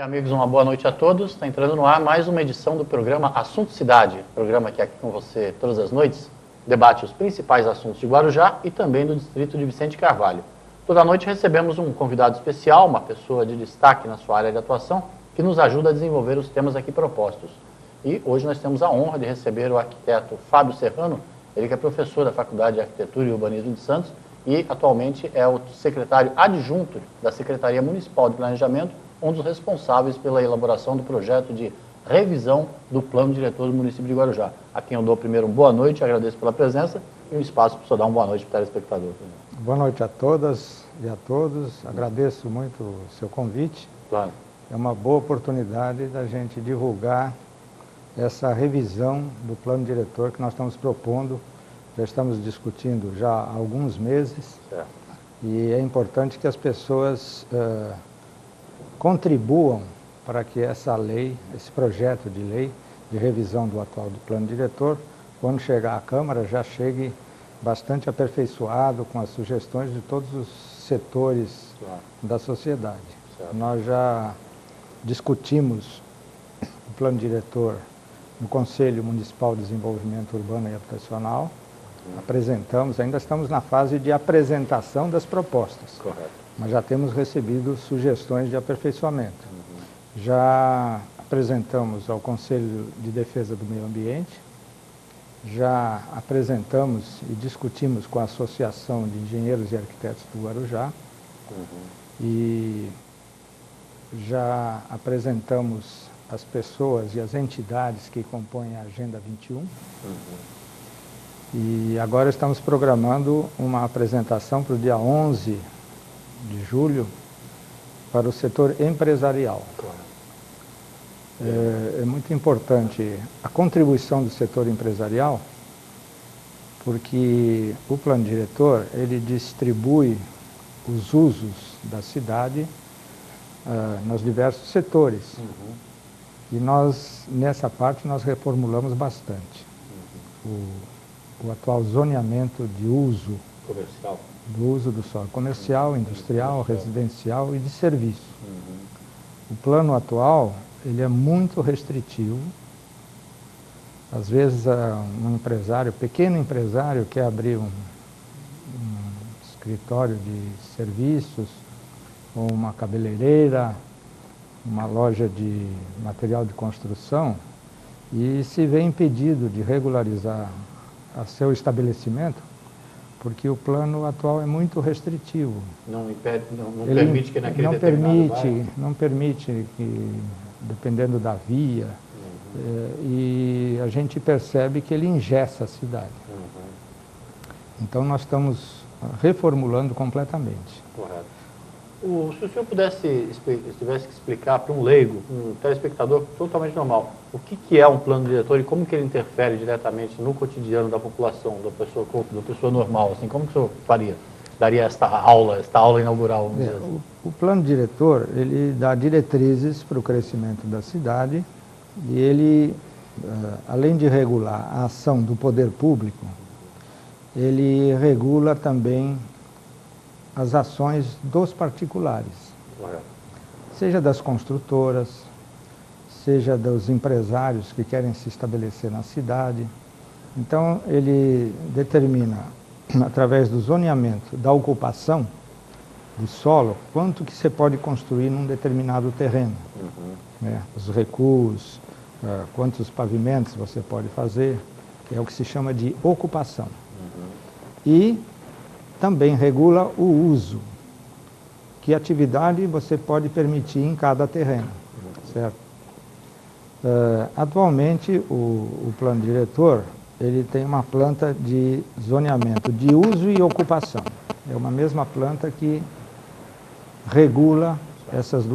Bem, amigos, uma boa noite a todos. Está entrando no ar mais uma edição do programa Assunto Cidade, programa que aqui com você todas as noites debate os principais assuntos de Guarujá e também do distrito de Vicente Carvalho. Toda noite recebemos um convidado especial, uma pessoa de destaque na sua área de atuação, que nos ajuda a desenvolver os temas aqui propostos. E hoje nós temos a honra de receber o arquiteto Fábio Serrano, ele que é professor da Faculdade de Arquitetura e Urbanismo de Santos e atualmente é o secretário adjunto da Secretaria Municipal de Planejamento, um dos responsáveis pela elaboração do projeto de revisão do plano diretor do município de Guarujá. A quem eu dou primeiro boa noite, agradeço pela presença e um espaço para o senhor dar uma boa noite para o telespectador. Boa noite a todas e a todos, agradeço muito o seu convite. Claro. É uma boa oportunidade da gente divulgar essa revisão do plano diretor que nós estamos propondo, já estamos discutindo já há alguns meses. Certo. E é importante que as pessoas contribuam para que essa lei, esse projeto de lei de revisão do atual do plano diretor, quando chegar à Câmara, já chegue bastante aperfeiçoado com as sugestões de todos os setores da sociedade. Certo. Nós já discutimos o plano diretor no Conselho Municipal de Desenvolvimento Urbano e Habitacional, apresentamos, ainda estamos na fase de apresentação das propostas. Correto. Mas já temos recebido sugestões de aperfeiçoamento. Já apresentamos ao Conselho de Defesa do Meio Ambiente, já apresentamos e discutimos com a Associação de Engenheiros e Arquitetos do Guarujá, e já apresentamos as pessoas e as entidades que compõem a Agenda 21. E agora estamos programando uma apresentação para o dia 11 de julho para o setor empresarial. É muito importante a contribuição do setor empresarial, porque o plano diretor, ele distribui os usos da cidade nos diversos setores. E nós, nessa parte, nós reformulamos bastante. O atual zoneamento de uso Comercial. do uso do solo comercial, industrial, residencial e de serviço. O plano atual, ele é muito restritivo. Às vezes, um empresário, pequeno empresário, quer abrir um escritório de serviços, ou uma cabeleireira, uma loja de material de construção, e se vê impedido de regularizar a seu estabelecimento, porque o plano atual é muito restritivo. Não permite que naquele não permite que, dependendo da via, e a gente percebe que ele engessa a cidade. Então nós estamos reformulando completamente. Correto. Se o senhor tivesse que explicar para um leigo, um telespectador totalmente normal, o que é um plano diretor e como que ele interfere diretamente no cotidiano da população, da pessoa normal, assim, como que o senhor faria? Daria esta aula inaugural, vamos dizer assim? O plano diretor, ele dá diretrizes para o crescimento da cidade e ele, além de regular a ação do poder público, ele regula também as ações dos particulares, seja das construtoras, seja dos empresários que querem se estabelecer na cidade. Então, ele determina, através do zoneamento, da ocupação do solo, quanto que você pode construir num determinado terreno. Os recuos, quantos pavimentos você pode fazer, que é o que se chama de ocupação. E também regula o uso, que atividade você pode permitir em cada terreno, certo? Atualmente, o plano diretor, ele tem uma planta de zoneamento de uso e ocupação. É uma mesma planta que regula esses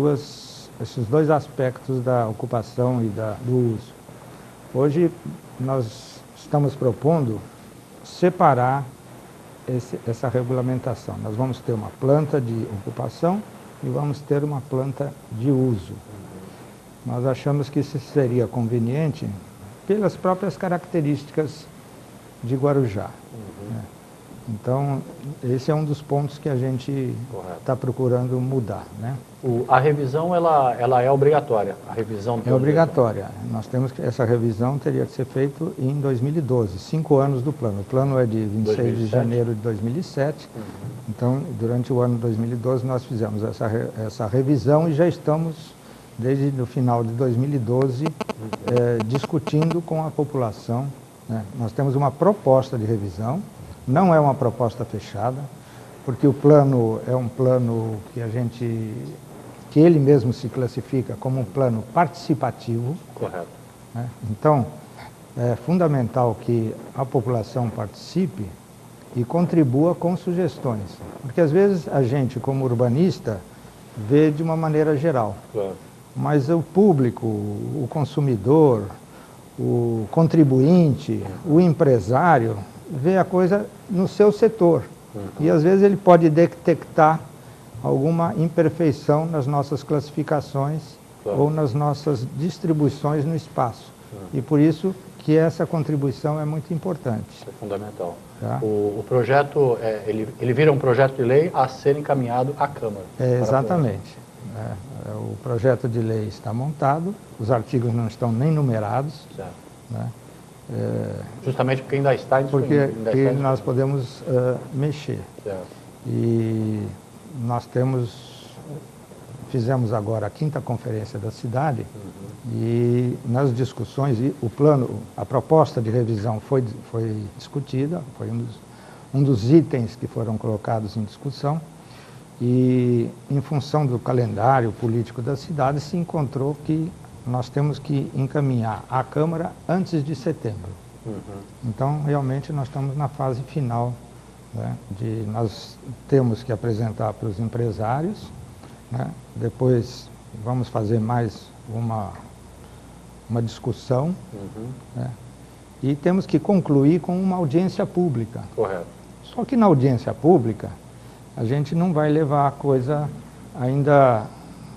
dois aspectos da ocupação e do uso. Hoje, nós estamos propondo separar essa regulamentação. Nós vamos ter uma planta de ocupação e vamos ter uma planta de uso. Nós achamos que isso seria conveniente pelas próprias características de Guarujá. Então, esse é um dos pontos que a gente está procurando mudar, né? A revisão, ela é obrigatória? A revisão É obrigatória. Nós temos que, essa revisão teria que ser feita em 2012, 5 anos do plano. O plano é de 26 2007. de janeiro de 2007. Então, durante o ano de 2012, nós fizemos essa revisão e já estamos, desde o final de 2012, discutindo com a população, né? Nós temos uma proposta de revisão, não é uma proposta fechada, porque o plano é um plano que ele mesmo se classifica como um plano participativo. Correto. Né? Então, é fundamental que a população participe e contribua com sugestões. Porque às vezes a gente, como urbanista, vê de uma maneira geral. Claro. Mas o público, o consumidor, o contribuinte, o empresário, vê a coisa no seu setor. E às vezes ele pode detectar alguma imperfeição nas nossas classificações, claro, ou nas nossas distribuições no espaço. E por isso que essa contribuição é muito importante. É fundamental. Tá? O projeto, ele vira um projeto de lei a ser encaminhado à Câmara. Exatamente. O projeto de lei está montado, os artigos não estão nem numerados. Certo. Né? Justamente porque ainda está disponível. Porque ainda está nós podemos mexer. Certo. E nós fizemos agora a 5ª conferência da cidade, e nas discussões, a proposta de revisão foi discutida, foi um dos itens que foram colocados em discussão, e em função do calendário político da cidade se encontrou que nós temos que encaminhar à Câmara antes de setembro. Então, realmente, nós estamos na fase final, né, nós temos que apresentar para os empresários, né, depois vamos fazer mais uma discussão, né, e temos que concluir com uma audiência pública. Correto. Só que na audiência pública, a gente não vai levar a coisa ainda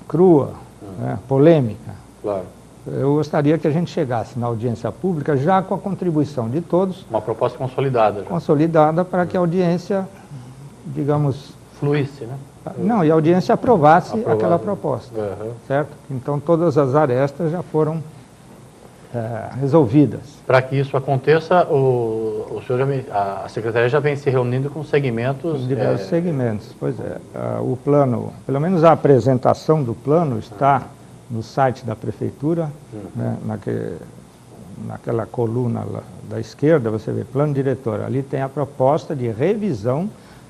crua, né, polêmica. Claro. Eu gostaria que a gente chegasse na audiência pública já com a contribuição de todos. Uma proposta consolidada. Já. Consolidada para que a audiência, digamos... Fluísse, né? Não, e a audiência aprovasse aquela proposta, uhum, certo? Então todas as arestas já foram resolvidas. Para que isso aconteça, a Secretaria já vem se reunindo com segmentos... Diversos segmentos, pois é. O plano, pelo menos a apresentação do plano está no site da Prefeitura, né, naquela coluna lá da esquerda, você vê plano diretor. Ali tem a proposta de revisão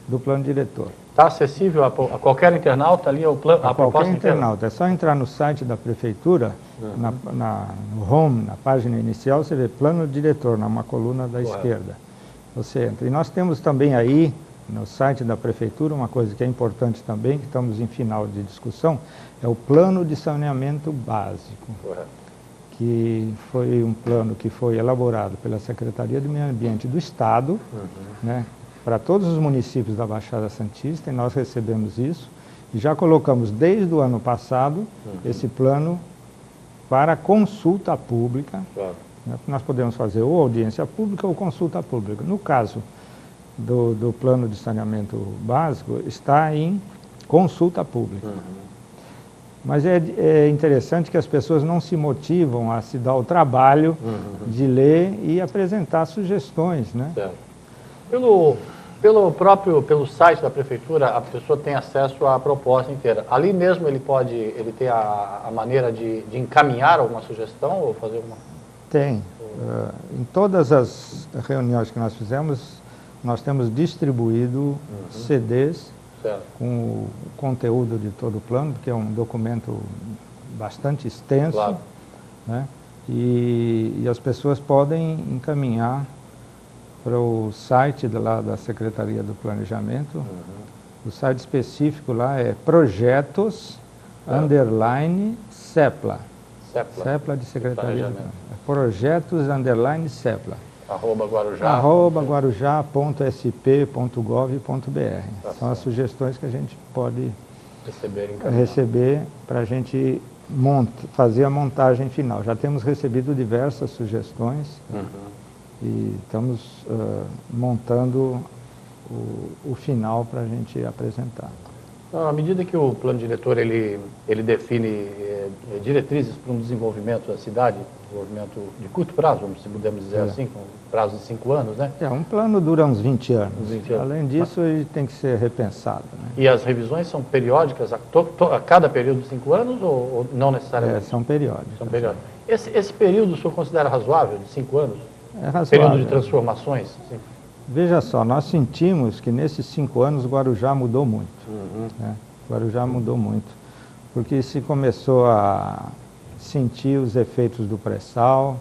do plano diretor. Está acessível a qualquer internauta ali, a proposta qualquer internauta. É só entrar no site da Prefeitura, no home, na página inicial, você vê plano diretor, numa coluna da esquerda. Você entra. E nós temos também aí, no site da Prefeitura, uma coisa que é importante também, que estamos em final de discussão, é o plano de saneamento básico, que foi um plano que foi elaborado pela Secretaria do Meio Ambiente do Estado, né, para todos os municípios da Baixada Santista, e nós recebemos isso, e já colocamos desde o ano passado esse plano para consulta pública. Né, nós podemos fazer ou audiência pública ou consulta pública. No caso do plano de saneamento básico, está em consulta pública. Mas é interessante que as pessoas não se motivam a se dar o trabalho de ler e apresentar sugestões, né? Certo. Pelo site da Prefeitura, a pessoa tem acesso à proposta inteira. Ali mesmo ele tem a maneira de encaminhar alguma sugestão ou fazer uma... Tem. Em todas as reuniões que nós fizemos, nós temos distribuído CDs com o conteúdo de todo o plano, porque é um documento bastante extenso, claro, né? E as pessoas podem encaminhar para o site lá da Secretaria do Planejamento. O site específico lá é projetos_CEPLA. CEPLA de Secretaria do Planejamento. Projetos_CEPLA. @guarujá.sp.gov.br. São as sugestões que a gente pode receber para a gente fazer a montagem final. Já temos recebido diversas sugestões e estamos montando o final para a gente apresentar. À medida que o plano diretor ele define diretrizes para um desenvolvimento da cidade, desenvolvimento de curto prazo, se pudermos dizer assim, com prazo de 5 anos, né? Um plano dura uns 20 anos. Uns 20 anos. Além disso, ele tem que ser repensado. Né? E as revisões são periódicas a cada período de 5 anos ou não necessariamente? São periódicas. São periódicas. Esse período o senhor considera razoável, de 5 anos? É razoável. Período de transformações? Sim. Veja só, nós sentimos que nesses 5 anos o Guarujá mudou muito. Né? O Guarujá mudou muito, porque se começou a sentir os efeitos do pré-sal,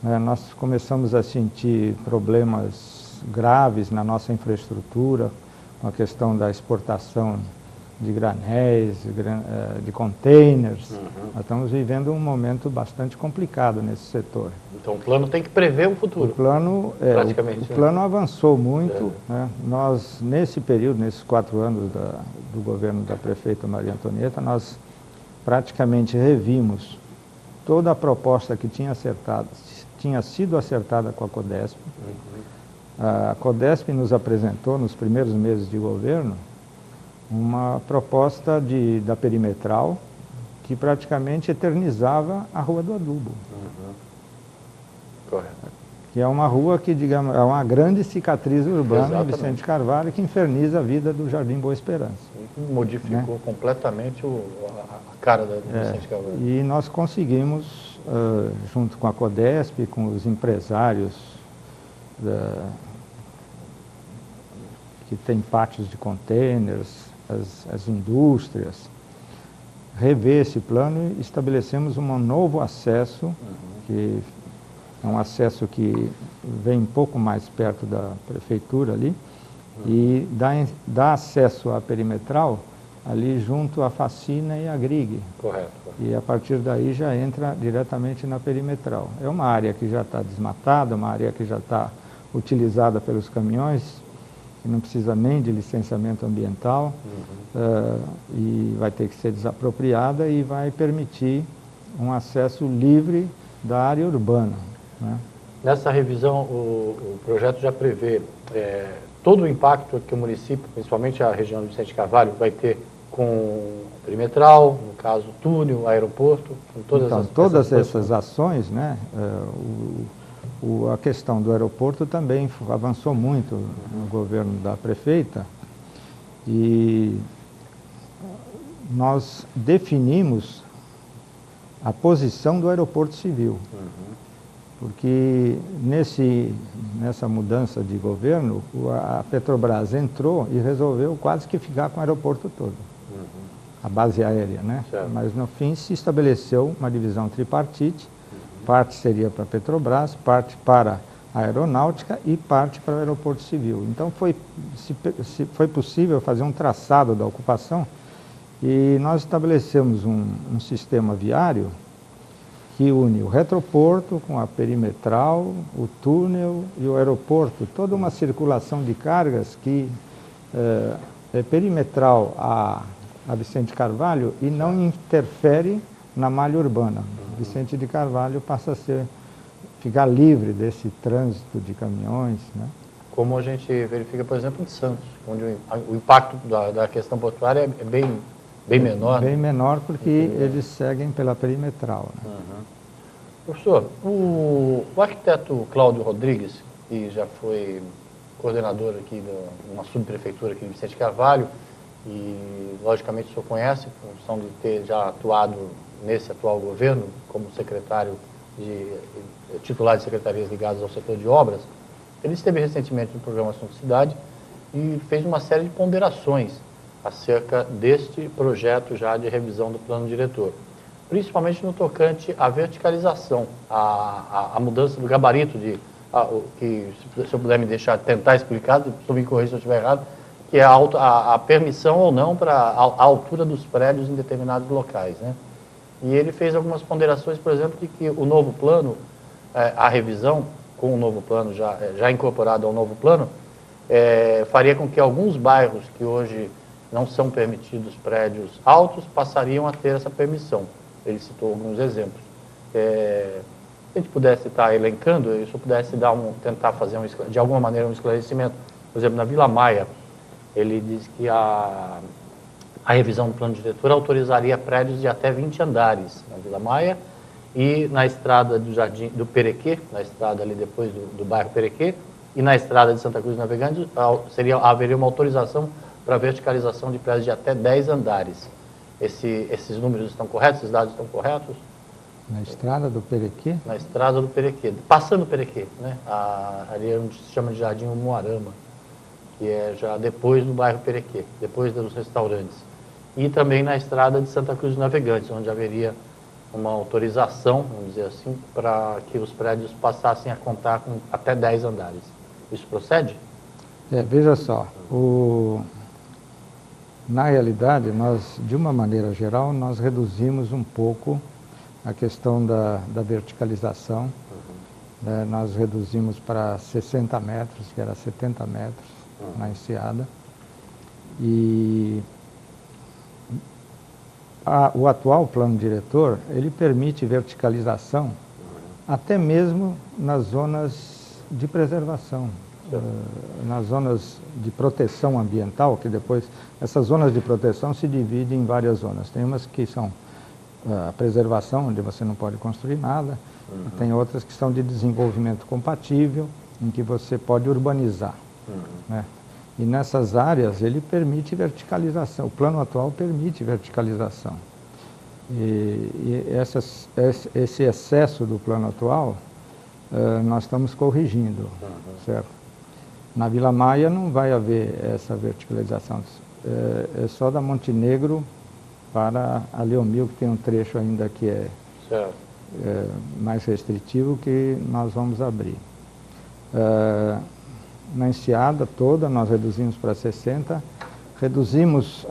né? Nós começamos a sentir problemas graves na nossa infraestrutura, com a questão da exportação de granéis, de containers. Nós estamos vivendo um momento bastante complicado nesse setor. Então o plano tem que prever o futuro. O plano, o plano avançou muito. Né? Nós, nesse período, nesses 4 anos do governo da prefeita Maria Antonieta, nós praticamente revimos toda a proposta que tinha sido acertada com a CODESP. A CODESP nos apresentou, nos primeiros meses de governo, uma proposta da perimetral que praticamente eternizava a Rua do Adubo. Correto. Que é uma rua que, digamos, é uma grande cicatriz urbana. Exatamente. Em Vicente Carvalho, que inferniza a vida do Jardim Boa Esperança. Modificou completamente a cara do Vicente Carvalho. E nós conseguimos, junto com a CODESP, com os empresários que têm pátios de containers, as indústrias, rever esse plano e estabelecemos um novo acesso, que é um acesso que vem um pouco mais perto da prefeitura ali, e dá acesso à perimetral ali junto à Facina e à Grig. Correto. E a partir daí já entra diretamente na perimetral. É uma área que já está desmatada, uma área que já está utilizada pelos caminhões, que não precisa nem de licenciamento ambiental, e vai ter que ser desapropriada e vai permitir um acesso livre da área urbana. Né? Nessa revisão, o projeto já prevê todo o impacto que o município, principalmente a região do Vicente Carvalho, vai ter com a perimetral, no caso túnel, aeroporto, com todas essas ações, né? A questão do aeroporto também avançou muito no governo da prefeita e nós definimos a posição do aeroporto civil. Porque nessa mudança de governo, a Petrobras entrou e resolveu quase que ficar com o aeroporto todo. A base aérea, né? Certo. Mas no fim se estabeleceu uma divisão tripartite. Parte seria para a Petrobras, parte para a aeronáutica e parte para o aeroporto civil. Então foi possível fazer um traçado da ocupação e nós estabelecemos um sistema viário que une o retroporto com a perimetral, o túnel e o aeroporto. Toda uma circulação de cargas que é perimetral a Vicente Carvalho e não interfere na malha urbana. Vicente de Carvalho passa a ficar livre desse trânsito de caminhões, né? Como a gente verifica, por exemplo, em Santos, onde o impacto da questão portuária é bem menor. Bem menor porque eles seguem pela perimetral. Né? Professor, o arquiteto Cláudio Rodrigues, que já foi coordenador aqui de uma subprefeitura aqui de Vicente Carvalho, e logicamente o senhor conhece, em função de ter já atuado nesse atual governo, como titular de secretarias ligadas ao setor de obras, ele esteve recentemente no programa Assunto Cidade e fez uma série de ponderações acerca deste projeto já de revisão do plano diretor, principalmente no tocante à verticalização, à mudança do gabarito, que se o senhor puder me tentar explicar, se eu me corrija se eu estiver errado, que é a permissão ou não para a altura dos prédios em determinados locais, né? E ele fez algumas ponderações, por exemplo, de que o novo plano, a revisão com o novo plano já incorporado ao novo plano, faria com que alguns bairros que hoje não são permitidos prédios altos passariam a ter essa permissão. Ele citou alguns exemplos. Se a gente pudesse estar elencando, se eu pudesse tentar fazer de alguma maneira um esclarecimento Por exemplo, na Vila Maia, ele diz que a revisão do plano diretor autorizaria prédios de até 20 andares na Vila Maia e na estrada do Jardim do Perequê, na estrada ali depois do bairro Perequê, e na estrada de Santa Cruz Navegantes haveria uma autorização para verticalização de prédios de até 10 andares. Esses números estão corretos? Esses dados estão corretos? Na estrada do Perequê? Na estrada do Perequê, passando o Perequê, né? Ali é onde se chama de Jardim Umuarama, que é já depois do bairro Perequê, depois dos restaurantes. E também na estrada de Santa Cruz Navegantes, onde haveria uma autorização, vamos dizer assim, para que os prédios passassem a contar com até 10 andares. Isso procede? Veja só, na realidade, nós, de uma maneira geral, nós reduzimos um pouco a questão da verticalização. Nós reduzimos para 60 metros, que era 70 metros na enseada. E o atual plano diretor, ele permite verticalização até mesmo nas zonas de preservação, nas zonas de proteção ambiental, que depois, essas zonas de proteção se dividem em várias zonas. Tem umas que são a preservação, onde você não pode construir nada, tem outras que são de desenvolvimento compatível, em que você pode urbanizar, né? E nessas áreas ele permite verticalização, o plano atual permite verticalização. E esse excesso do plano atual, nós estamos corrigindo, certo? Na Vila Maia não vai haver essa verticalização, é só da Montenegro para a Leomil, que tem um trecho ainda que é mais restritivo, que nós vamos abrir. Na enseada toda nós reduzimos para 60, reduzimos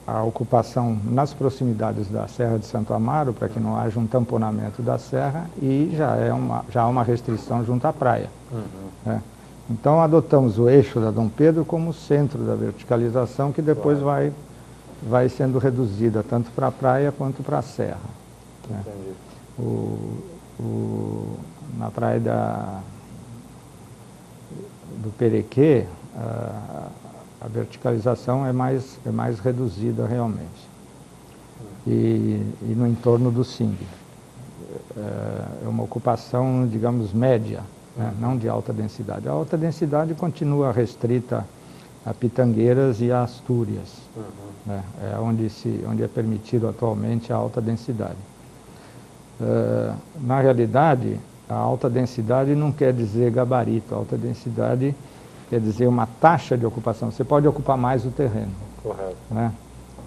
a ocupação nas proximidades da Serra de Santo Amaro, para que não haja um tamponamento da serra, e já há uma restrição junto à praia. Né? Então adotamos o eixo da Dom Pedro como centro da verticalização, que depois vai sendo reduzida tanto para a praia quanto para a serra. Né? Na praia do Perequê, a verticalização é mais reduzida realmente. E no entorno do Sing. É uma ocupação, digamos, média, né? Não de alta densidade. A alta densidade continua restrita a Pitangueiras e a Astúrias, né? É onde é permitido atualmente a alta densidade. Na realidade, a alta densidade não quer dizer gabarito, a alta densidade quer dizer uma taxa de ocupação. Você pode ocupar mais o terreno. Correto. Né?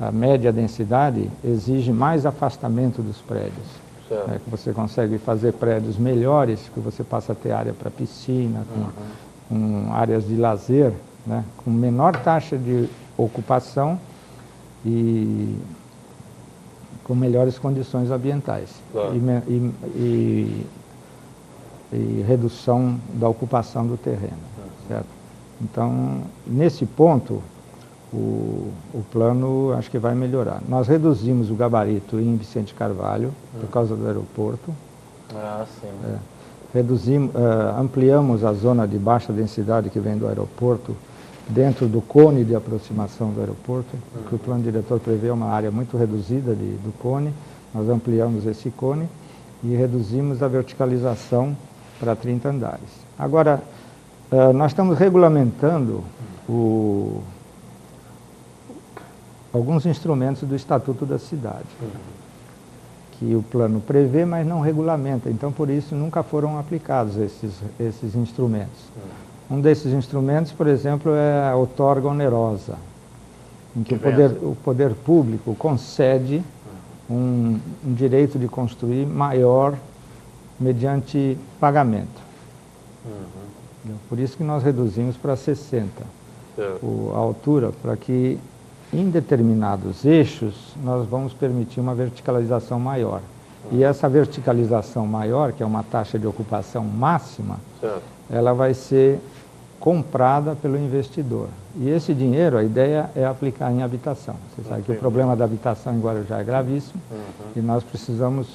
A média densidade exige mais afastamento dos prédios. Né? Que você consegue fazer prédios melhores, que você passa a ter área para piscina, com áreas de lazer, né? Com menor taxa de ocupação e com melhores condições ambientais. Claro. E redução da ocupação do terreno, certo? Então, nesse ponto, o plano acho que vai melhorar. Nós reduzimos o gabarito em Vicente Carvalho, por causa do aeroporto. Sim. Ampliamos a zona de baixa densidade que vem do aeroporto, dentro do cone de aproximação do aeroporto, porque o plano diretor prevê uma área muito reduzida do cone. Nós ampliamos esse cone e reduzimos a verticalização para 30 andares. Agora, nós estamos regulamentando alguns instrumentos do Estatuto da Cidade, que o plano prevê, mas não regulamenta. Então, por isso, nunca foram aplicados esses instrumentos. Um desses instrumentos, por exemplo, é a outorga onerosa, em que o poder público concede um direito de construir maior mediante pagamento. Por isso que nós reduzimos para 60 a altura, para que em determinados eixos nós vamos permitir uma verticalização maior. E essa verticalização maior, que é uma taxa de ocupação máxima, ela vai ser comprada pelo investidor. E esse dinheiro, a ideia é aplicar em habitação. Você sabe que o problema da habitação em Guarujá é gravíssimo e nós precisamos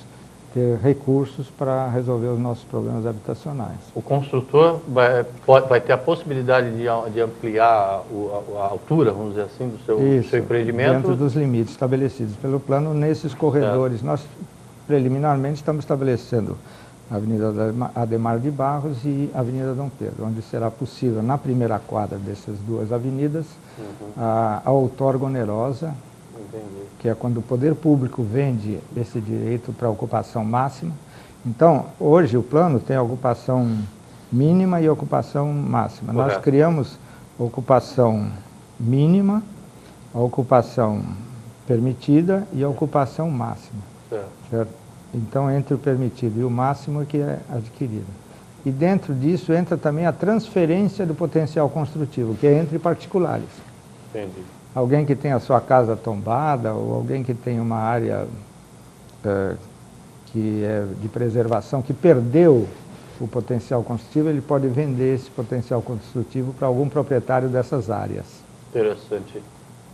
ter recursos para resolver os nossos problemas habitacionais. O construtor vai ter a possibilidade de ampliar a altura, vamos dizer assim, do seu empreendimento? Dentro dos limites estabelecidos pelo plano, nesses corredores. Nós, preliminarmente, estamos estabelecendo a Avenida Ademar de Barros e a Avenida Dom Pedro, onde será possível, na primeira quadra dessas duas avenidas, a outorga onerosa, que é quando o poder público vende esse direito para ocupação máxima. Então, hoje o plano tem a ocupação mínima e ocupação máxima. Correto. Nós criamos ocupação mínima, a ocupação permitida e a ocupação máxima. Certo? Então, entre o permitido e o máximo é que é adquirido. E dentro disso entra também a transferência do potencial construtivo, que é entre particulares. Entendi. Alguém que tem a sua casa tombada ou alguém que tem uma área que é de preservação, que perdeu o potencial construtivo, ele pode vender esse potencial construtivo para algum proprietário dessas áreas. Interessante.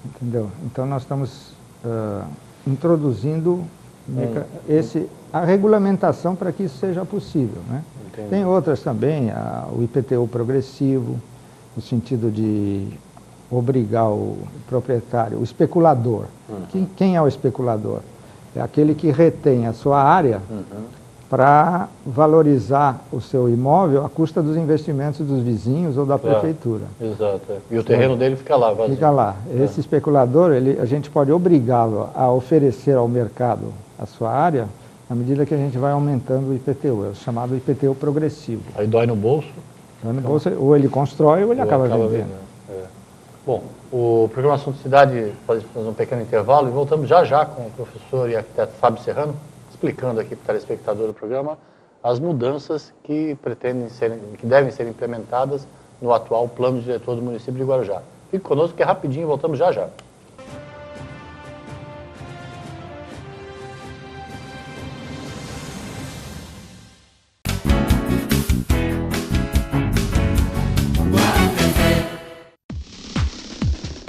Entendeu? Então nós estamos introduzindo a regulamentação para que isso seja possível, né? Tem outras também, o IPTU progressivo, no sentido de obrigar o proprietário, o especulador. Quem é o especulador? É aquele que retém a sua área para valorizar o seu imóvel à custa dos investimentos dos vizinhos ou da prefeitura. Exato. E o terreno dele fica lá, vazio. Fica lá. Esse especulador, a gente pode obrigá-lo a oferecer ao mercado a sua área à medida que a gente vai aumentando o IPTU, é o chamado IPTU progressivo. Aí dói no bolso? Dói no bolso, ou ele constrói ou ele acaba vendendo. Bom, o programa Assunto Cidade faz um pequeno intervalo e voltamos já com o professor e arquiteto Fábio Serrano, explicando aqui para o telespectador do programa as mudanças que devem ser implementadas no atual plano diretor do município de Guarujá. Fique conosco que é rapidinho, voltamos já.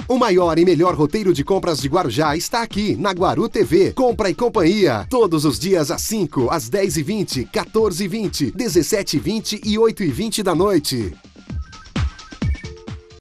O maior e melhor roteiro de compras de Guarujá está aqui, na Guaru TV. Compra e companhia. Todos os dias às 5, às 10h20, 14h20, 17h20 e 8h20 da noite.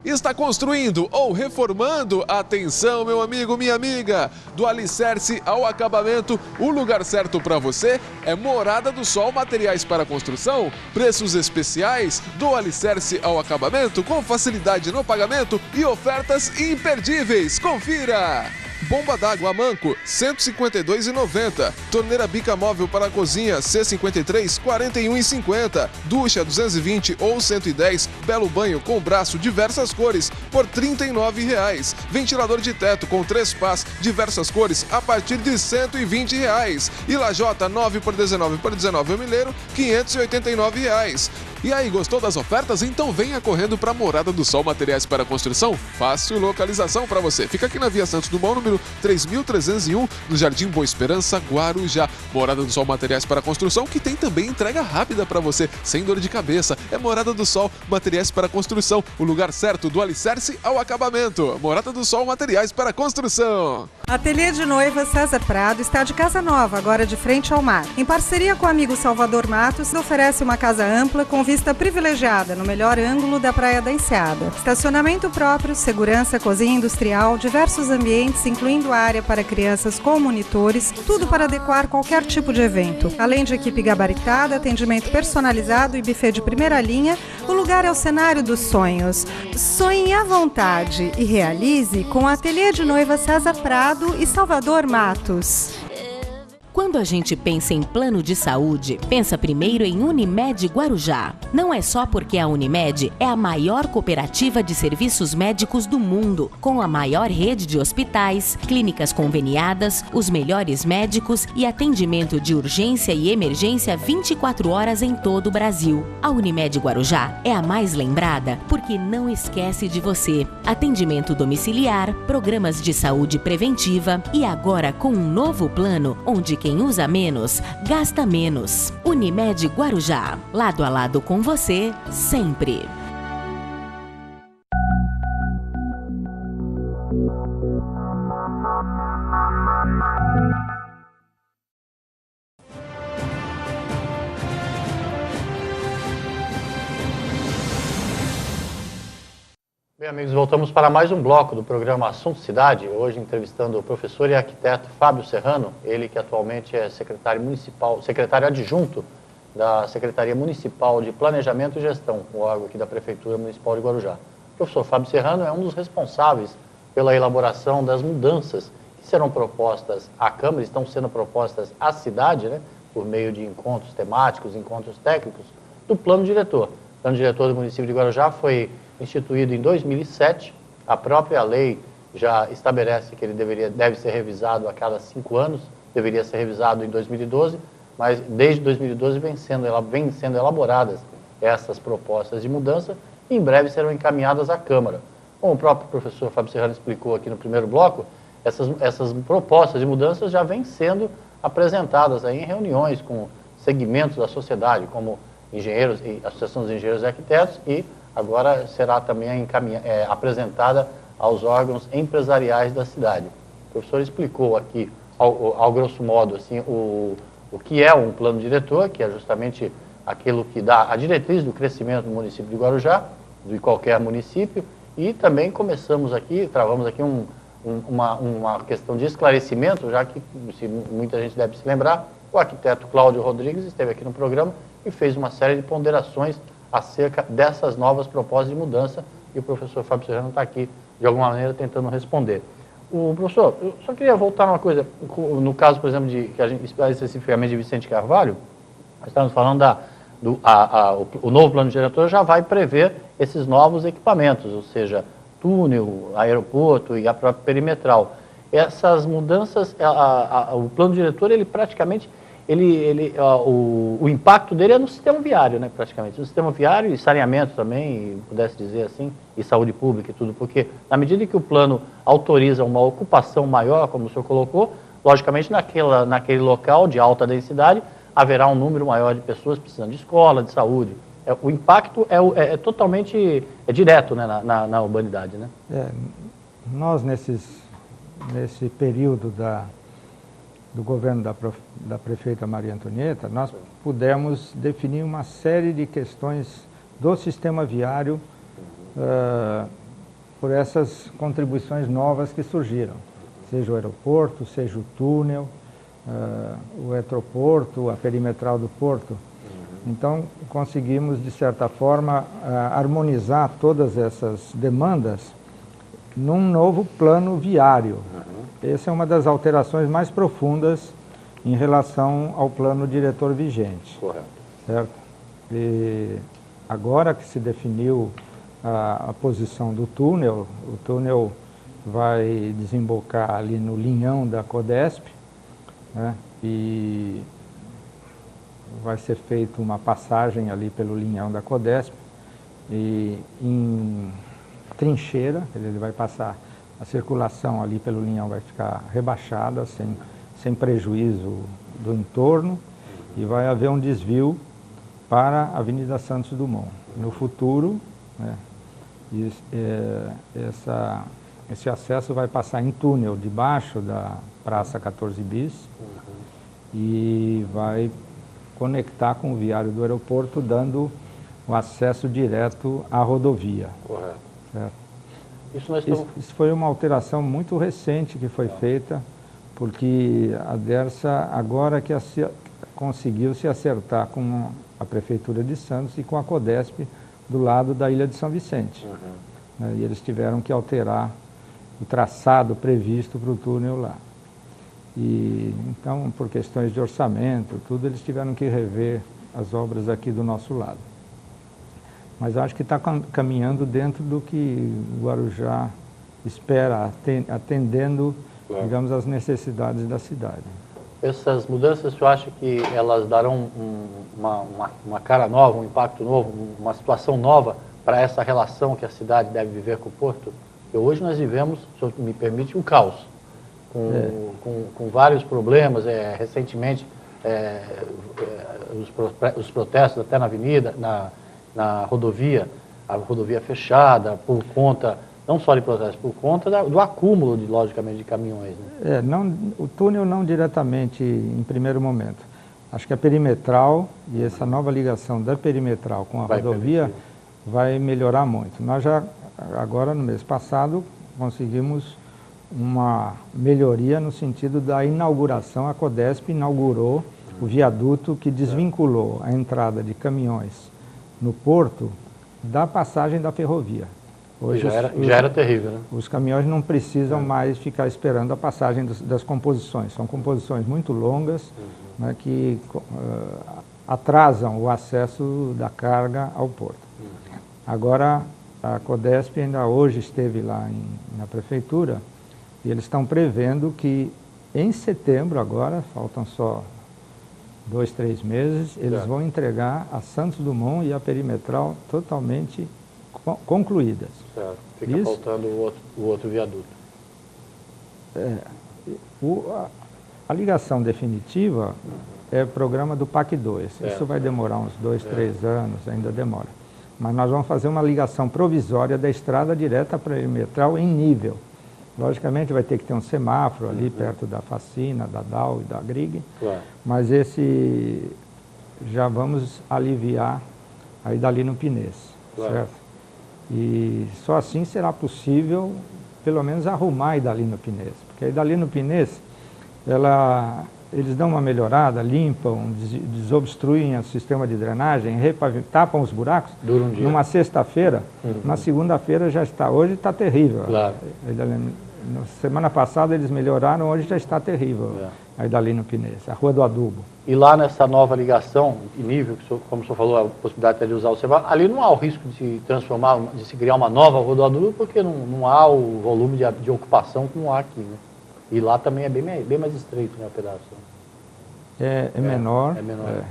Está construindo ou reformando? Atenção, meu amigo, minha amiga! Do alicerce ao acabamento, o lugar certo para você é Morada do Sol Materiais para Construção. Preços especiais do alicerce ao acabamento com facilidade no pagamento e ofertas imperdíveis. Confira! Bomba d'água Manco, R$ 152,90. Torneira bica móvel para a cozinha, C53, R$ 41,50. Ducha 220 ou 110, belo banho com braço diversas cores, por R$ 39,00. Ventilador de teto com 3 pás, diversas cores, a partir de R$ 120,00. E lajota 9x19x19 milheiro, R$ 589,00. E aí, gostou das ofertas? Então venha correndo para Morada do Sol Materiais para Construção. Fácil localização para você. Fica aqui na Via Santos Dumont, número 3301, no Jardim Boa Esperança, Guarujá. Morada do Sol Materiais para Construção, que tem também entrega rápida para você, sem dor de cabeça. É Morada do Sol Materiais para Construção, o lugar certo do alicerce ao acabamento. Morada do Sol Materiais para Construção. Ateliê de Noiva César Prado está de casa nova, agora de frente ao mar. Em parceria com o amigo Salvador Matos, oferece uma casa ampla com vista privilegiada no melhor ângulo da Praia da Enseada. Estacionamento próprio, segurança, cozinha industrial, diversos ambientes, incluindo área para crianças com monitores, tudo para adequar qualquer tipo de evento. Além de equipe gabaritada, atendimento personalizado e buffet de primeira linha, o lugar é o cenário dos sonhos. Sonhe à vontade e realize com o Ateliê de Noiva César Prado e Salvador Matos. Quando a gente pensa em plano de saúde, pensa primeiro em Unimed Guarujá. Não é só porque a Unimed é a maior cooperativa de serviços médicos do mundo, com a maior rede de hospitais, clínicas conveniadas, os melhores médicos e atendimento de urgência e emergência 24 horas em todo o Brasil. A Unimed Guarujá é a mais lembrada porque não esquece de você. Atendimento domiciliar, programas de saúde preventiva e agora com um novo plano onde quem usa menos, gasta menos. Unimed Guarujá, lado a lado com você, sempre. Bem, amigos, voltamos para mais um bloco do programa Assunto Cidade, hoje entrevistando o professor e arquiteto Fábio Serrano, ele que atualmente é secretário adjunto da Secretaria Municipal de Planejamento e Gestão, o órgão aqui da Prefeitura Municipal de Guarujá. O professor Fábio Serrano é um dos responsáveis pela elaboração das mudanças que serão propostas à Câmara, estão sendo propostas à cidade, né, por meio de encontros temáticos, encontros técnicos, do Plano Diretor. O Plano Diretor do município de Guarujá foi instituído em 2007, a própria lei já estabelece que ele deve ser revisado a cada 5 anos, deveria ser revisado em 2012, mas desde 2012 vem sendo elaboradas essas propostas de mudança e em breve serão encaminhadas à Câmara. Como o próprio professor Fábio Serrano explicou aqui no primeiro bloco, essas propostas de mudanças já vêm sendo apresentadas aí em reuniões com segmentos da sociedade, como engenheiros e Associação dos Engenheiros e Arquitetos, e agora será também apresentada aos órgãos empresariais da cidade. O professor explicou aqui, ao grosso modo, assim, o que é um plano diretor, que é justamente aquilo que dá a diretriz do crescimento do município de Guarujá, de qualquer município, e também travamos aqui uma questão de esclarecimento, já que muita gente deve se lembrar, o arquiteto Cláudio Rodrigues esteve aqui no programa e fez uma série de ponderações acerca dessas novas propostas de mudança, e o professor Fábio Serrano está aqui, de alguma maneira, tentando responder. O professor, eu só queria voltar numa coisa, no caso, por exemplo, que a gente especificamente de Vicente Carvalho, nós estamos falando o novo plano diretor já vai prever esses novos equipamentos, ou seja, túnel, aeroporto e a própria perimetral. Essas mudanças, o plano diretor, ele praticamente, o impacto dele é no sistema viário, né, praticamente. No sistema viário e saneamento também, pudesse dizer assim, e saúde pública e tudo, porque na medida que o plano autoriza uma ocupação maior, como o senhor colocou, logicamente naquele local de alta densidade haverá um número maior de pessoas precisando de escola, de saúde. O impacto é totalmente direto, né, na urbanidade, né? Nós, nesse período do governo da prefeita Maria Antonieta, nós pudemos definir uma série de questões do sistema viário por essas contribuições novas que surgiram, seja o aeroporto, seja o túnel, o retroporto, a perimetral do porto. Então, conseguimos, de certa forma, harmonizar todas essas demandas num novo plano viário. Essa é uma das alterações mais profundas em relação ao plano diretor vigente. Correto. Certo? E agora que se definiu a posição do túnel, o túnel vai desembocar ali no linhão da Codesp, né? E vai ser feita uma passagem ali pelo linhão da Codesp e em trincheira, ele vai passar, a circulação ali pelo linhão vai ficar rebaixada, sem prejuízo do entorno, e vai haver um desvio para a Avenida Santos Dumont. No futuro, né, esse acesso vai passar em túnel debaixo da Praça 14 Bis e vai conectar com o viário do aeroporto, dando o acesso direto à rodovia. Correto. Certo? Isso foi uma alteração muito recente que foi feita, porque a Dersa agora que conseguiu se acertar com a Prefeitura de Santos e com a Codesp do lado da Ilha de São Vicente. E eles tiveram que alterar o traçado previsto para o túnel lá. E então, por questões de orçamento, tudo, eles tiveram que rever as obras aqui do nosso lado. Mas acho que está caminhando dentro do que o Guarujá espera, atendendo, digamos, as necessidades da cidade. Essas mudanças, eu acho que elas darão uma cara nova, um impacto novo, uma situação nova para essa relação que a cidade deve viver com o porto? Porque hoje nós vivemos, se o senhor me permite, um caos, com vários problemas. Recentemente, os protestos até na avenida, na rodovia, a rodovia fechada, por conta, não só de protestos, por conta do acúmulo, logicamente, de caminhões. Né? O túnel não diretamente em primeiro momento. Acho que a perimetral e essa nova ligação da perimetral com a rodovia vai melhorar muito. Nós já agora no mês passado conseguimos uma melhoria no sentido da inauguração. A Codesp inaugurou o viaduto que desvinculou a entrada de caminhões no porto da passagem da ferrovia. Hoje já era terrível, né? Os caminhões não precisam mais ficar esperando a passagem das composições. São composições muito longas, né, que atrasam o acesso da carga ao porto. Agora, a Codesp ainda hoje esteve lá na prefeitura e eles estão prevendo que em setembro agora, faltam só 2, 3 meses, eles vão entregar a Santos Dumont e a Perimetral totalmente concluídas. Certo. Fica faltando o outro viaduto. A ligação definitiva é o programa do PAC 2. Isso vai demorar uns 2, 3 anos, ainda demora. Mas nós vamos fazer uma ligação provisória da estrada direta para a Perimetral em nível. Logicamente vai ter que ter um semáforo ali perto da Facina, da DAO e da GRIG, mas esse já vamos aliviar a Idalino Pinês, certo? E só assim será possível, pelo menos, arrumar a Idalino Pinês, porque a Idalino Pinês, eles dão uma melhorada, limpam, desobstruem o sistema de drenagem, tapam os buracos. Dura um dia. Numa sexta-feira, na segunda-feira já está, hoje está terrível. Na semana passada eles melhoraram, hoje já está terrível a Idalino Pinês, a Rua do Adubo. E lá nessa nova ligação, em nível, como o senhor falou, a possibilidade de usar o semáforo, ali não há o risco de se transformar, de se criar uma nova Rua do Adubo, porque não há o volume de ocupação como há aqui, né? E lá também é bem mais estreito, né, o pedaço. É menor.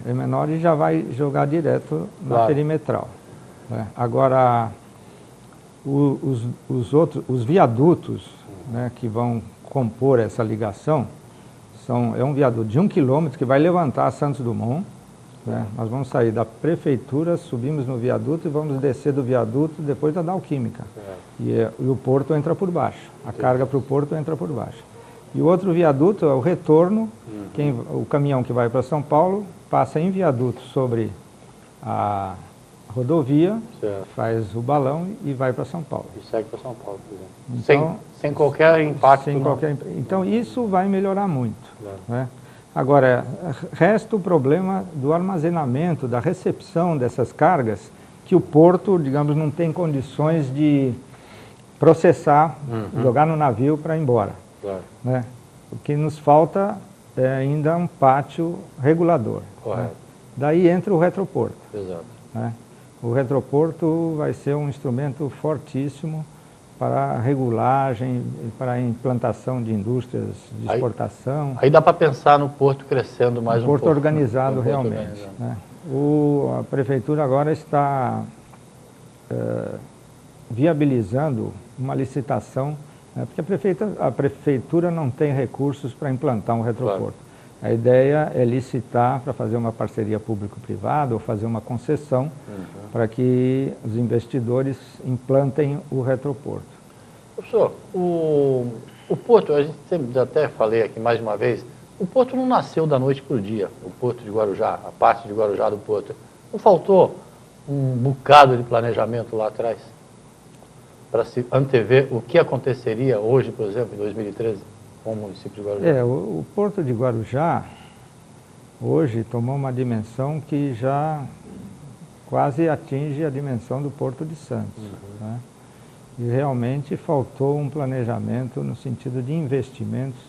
É menor e já vai jogar direto na perimetral. Né? Agora, os viadutos, né, que vão compor essa ligação, é um viaduto de 1 quilômetro que vai levantar a Santos Dumont. Né? Nós vamos sair da prefeitura, subimos no viaduto e vamos descer do viaduto depois da Dalquímica. E o porto entra por baixo, a carga para o porto entra por baixo. E o outro viaduto é o retorno, o caminhão que vai para São Paulo passa em viaduto sobre a rodovia, faz o balão e vai para São Paulo. E segue para São Paulo, por exemplo. Então, sem qualquer impacto. Então isso vai melhorar muito. Né? Agora, resta o problema do armazenamento, da recepção dessas cargas, que o porto, digamos, não tem condições de processar, jogar no navio para ir embora. Né? O que nos falta é ainda um pátio regulador. Né? Daí entra o retroporto. Né? O retroporto vai ser um instrumento fortíssimo para a regulagem, para a implantação de indústrias de exportação. Aí dá para pensar no porto crescendo mais um pouco. Porto organizado realmente. Né? A prefeitura agora está viabilizando uma licitação, né? Porque a prefeitura não tem recursos para implantar um retroporto. A ideia é licitar para fazer uma parceria público-privada ou fazer uma concessão para que os investidores implantem o retroporto. Professor, o porto, a gente sempre até falei aqui mais uma vez, o porto não nasceu da noite para o dia, o porto de Guarujá, a parte de Guarujá do porto. Não faltou um bocado de planejamento lá atrás para se antever o que aconteceria hoje, por exemplo, em 2013? Com o município de Guarujá. O porto de Guarujá hoje tomou uma dimensão que já quase atinge a dimensão do Porto de Santos. Né? E realmente faltou um planejamento no sentido de investimentos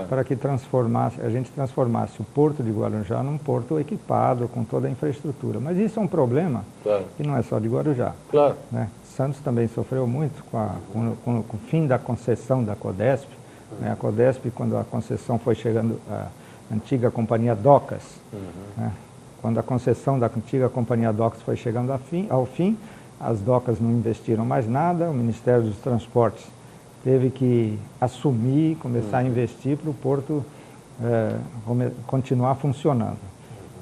para que a gente transformasse o Porto de Guarujá num porto equipado com toda a infraestrutura. Mas isso é um problema que não é só de Guarujá. Né? Santos também sofreu muito com o fim da concessão da Codesp. A Codesp, quando a concessão foi chegando, a antiga Companhia Docas, né? Quando a concessão da antiga Companhia Docas foi chegando ao fim, as docas não investiram mais nada, o Ministério dos Transportes teve que assumir, começar a investir para o porto continuar funcionando.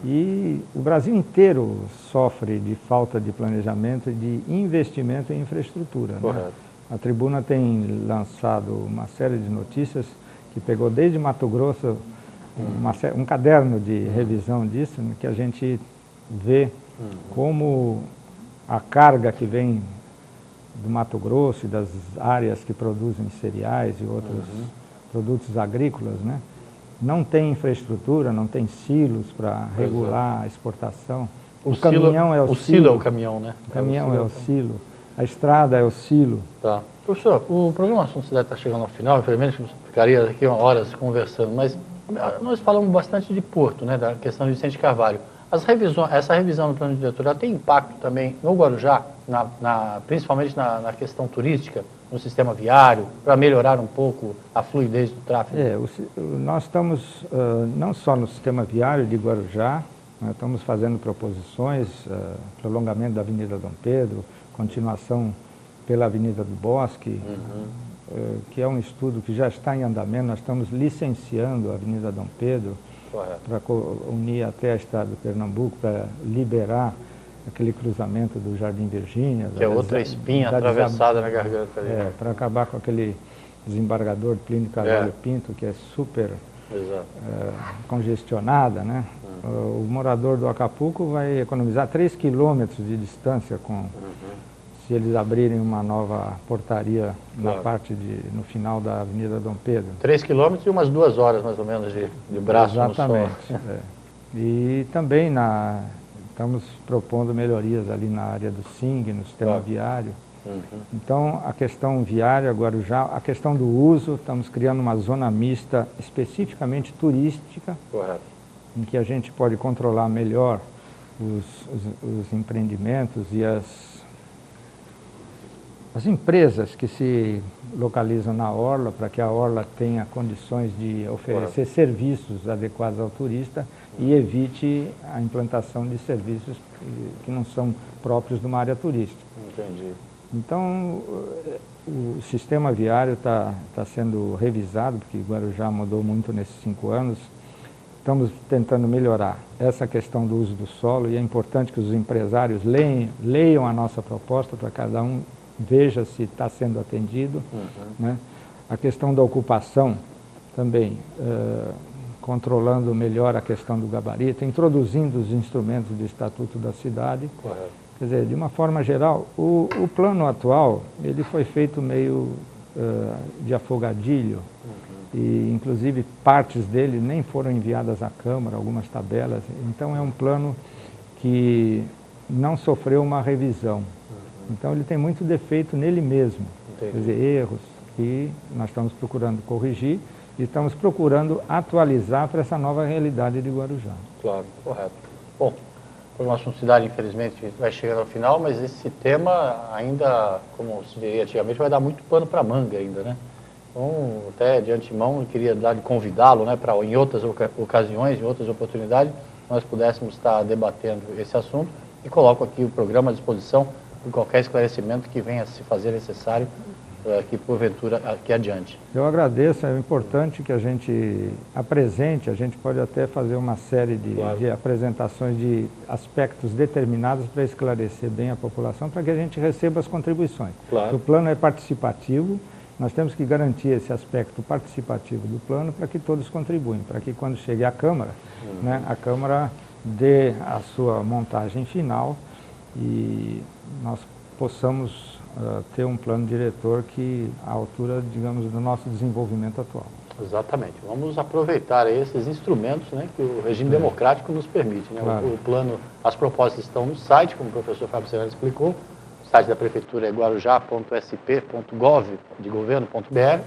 E o Brasil inteiro sofre de falta de planejamento e de investimento em infraestrutura. Né? A Tribuna tem lançado uma série de notícias que pegou desde Mato Grosso um caderno de revisão disso, né, que a gente vê como a carga que vem do Mato Grosso e das áreas que produzem cereais e outros produtos agrícolas, né? Não tem infraestrutura, não tem silos para regular a exportação. O caminhão é o silo. É o caminhão, né? O caminhão é o silo. A estrada é o silo. Tá. Professor, o programa Assunto Cidade está chegando ao final, infelizmente ficaria aqui horas conversando, mas nós falamos bastante de Porto, né, da questão de Vicente Carvalho. Essa revisão do plano diretor tem impacto também no Guarujá, principalmente na questão turística, no sistema viário, para melhorar um pouco a fluidez do tráfego? Nós estamos não só no sistema viário de Guarujá, nós estamos fazendo proposições, prolongamento da Avenida Dom Pedro, continuação pela Avenida do Bosque, que é um estudo que já está em andamento. Nós estamos licenciando a Avenida Dom Pedro para unir até a estrada do Pernambuco, para liberar aquele cruzamento do Jardim Virgínia. Que é outra espinha atravessada na garganta ali. Para acabar com aquele desembargador Plínio Carvalho Pinto, que é super congestionada, né? O morador do Acapulco vai economizar 3 quilômetros de distância se eles abrirem uma nova portaria na parte no final da Avenida Dom Pedro. 3 quilômetros e umas 2 horas, mais ou menos, de braço no sol. Exatamente. E também estamos propondo melhorias ali na área do SING, no sistema viário. Então, a questão viária, Guarujá, a questão do uso, estamos criando uma zona mista especificamente turística, em que a gente pode controlar melhor os empreendimentos e as empresas que se localizam na Orla, para que a Orla tenha condições de oferecer serviços adequados ao turista e evite a implantação de serviços que não são próprios de uma área turística. Entendi. Então, o sistema viário está sendo revisado, porque Guarujá mudou muito nesses 5 anos. Estamos tentando melhorar essa questão do uso do solo e é importante que os empresários leiam a nossa proposta para cada um veja se está sendo atendido. Né? A questão da ocupação também, controlando melhor a questão do gabarito, introduzindo os instrumentos do Estatuto da Cidade. Quer dizer, de uma forma geral, o plano atual, ele foi feito meio de afogadilho, e inclusive partes dele nem foram enviadas à Câmara, algumas tabelas. Então é um plano que não sofreu uma revisão. Então ele tem muito defeito nele mesmo, quer dizer, erros que nós estamos procurando corrigir e estamos procurando atualizar para essa nova realidade de Guarujá. Claro, correto. Bom, o nosso Cidade, infelizmente, vai chegando ao final, mas esse tema ainda, como se diria antigamente, vai dar muito pano para manga ainda, né? Então, até de antemão, eu queria convidá-lo, né, para em outras ocasiões, em outras oportunidades, nós pudéssemos estar debatendo esse assunto e coloco aqui o programa à disposição por qualquer esclarecimento que venha a se fazer necessário que porventura aqui adiante. Eu agradeço, é importante que a gente apresente, a gente pode até fazer uma série de apresentações de aspectos determinados para esclarecer bem a população, para que a gente receba as contribuições. O plano é participativo, nós temos que garantir esse aspecto participativo do plano para que todos contribuem, para que quando chegue à Câmara, né, a Câmara dê a sua montagem final e nós possamos ter um plano diretor que à altura, digamos, do nosso desenvolvimento atual. Exatamente. Vamos aproveitar esses instrumentos, né, que o regime democrático nos permite. Né? O plano, as propostas estão no site, como o professor Fábio Serrano explicou. O site da prefeitura é guarujá.sp.gov.br.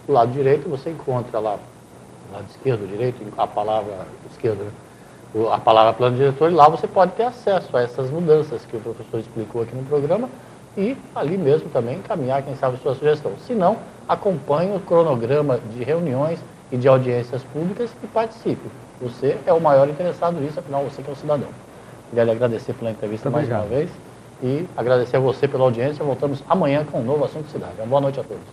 Do lado direito você encontra lá, do lado esquerdo, direito, a palavra esquerda, né? A palavra plano diretor, e lá você pode ter acesso a essas mudanças que o professor explicou aqui no programa e ali mesmo também encaminhar, quem sabe, sua sugestão. Se não, acompanhe o cronograma de reuniões e de audiências públicas e participe. Você é o maior interessado nisso, afinal você que é o cidadão. Queria lhe agradecer pela entrevista mais uma vez e agradecer a você pela audiência. Voltamos amanhã com um novo Assunto Cidade. Uma boa noite a todos.